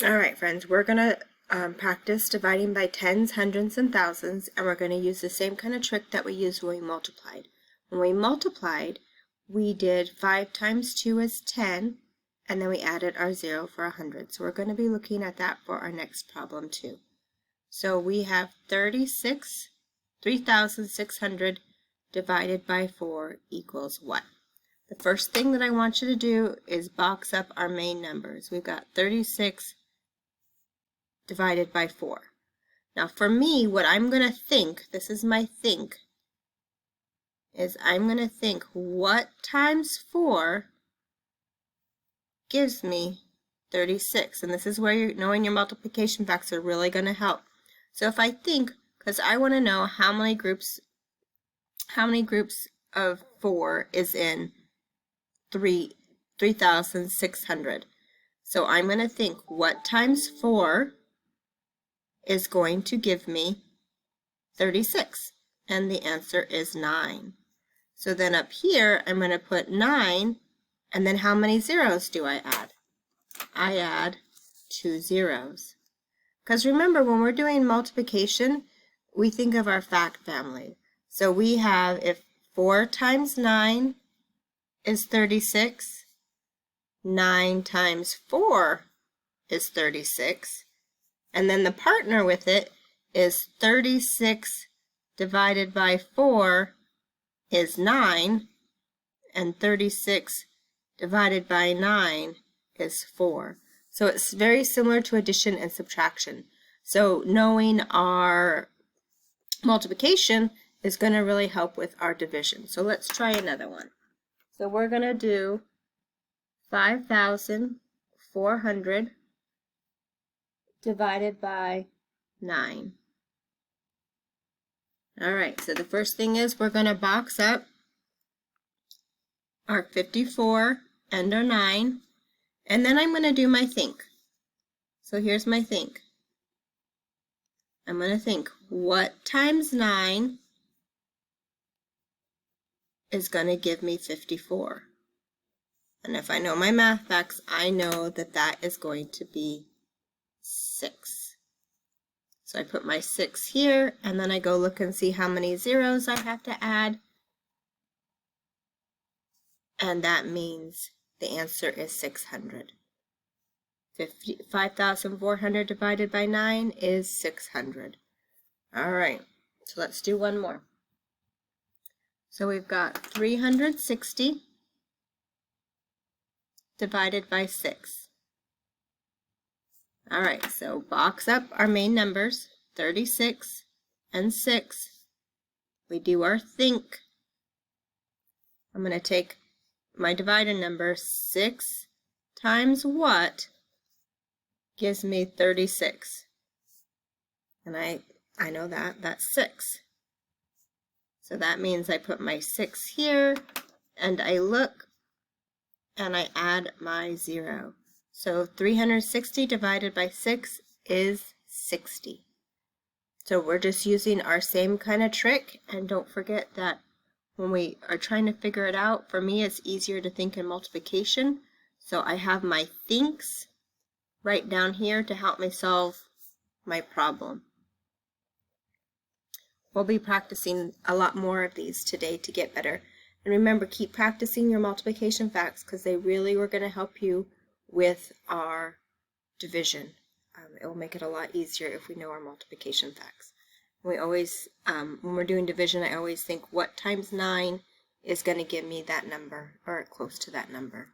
All right, friends, we're going to practice dividing by tens, hundreds, and thousands, and we're going to use the same kind of trick that we used when we multiplied. When we multiplied, we did 5 times 2 is 10, and then we added our 0 for 100. So we're going to be looking at that for our next problem too. So we have 3,600 divided by 4 equals what? The first thing that I want you to do is box up our main numbers. We've got 36 divided by 4. Now for me, what I'm going to think, this is my think, is I'm going to think what times 4 gives me 36. And this is where knowing your multiplication facts are really going to help. So if I think, because I want to know how many groups of 4 is in 3,600. So I'm going to think what times 4 is going to give me 36, and the answer is 9. So then up here I'm going to put 9, and then how many zeros do I add? I add 2 zeros. Because remember, when we're doing multiplication, we think of our fact family. So we have, if 4 times 9 is 36, 9 times 4 is 36, and then the partner with it is 36 divided by 4 is 9, and 36 divided by 9 is 4. So it's very similar to addition and subtraction. So knowing our multiplication is going to really help with our division. So let's try another one. So we're going to do 5,400 divided by 9. All right, so the first thing is we're going to box up our 54 and our 9, and then I'm going to do my think. So here's my think. I'm going to think what times 9 is going to give me 54. And if I know my math facts, I know that that is going to be 6. So I put my 6 here, and then I go look and see how many zeros I have to add. And that means the answer is 600. 5,400 divided by 9 is 600. All right, so let's do one more. So we've got 360 divided by 6. All right, so box up our main numbers, 36 and 6. We do our think. I'm going to take my divided number, 6 times what gives me 36. And I know that's 6. So that means I put my 6 here, and I look, and I add my 0. So 360 divided by 6 is 60. So we're just using our same kind of trick, and don't forget that when we are trying to figure it out, for me it's easier to think in multiplication. So I have my thinks right down here to help me solve my problem. We'll be practicing a lot more of these today to get better. And remember, keep practicing your multiplication facts because they really were going to help you with our division. It will make it a lot easier if we know our multiplication facts. We always, when we're doing division, I always think what times 9 is going to give me that number or close to that number.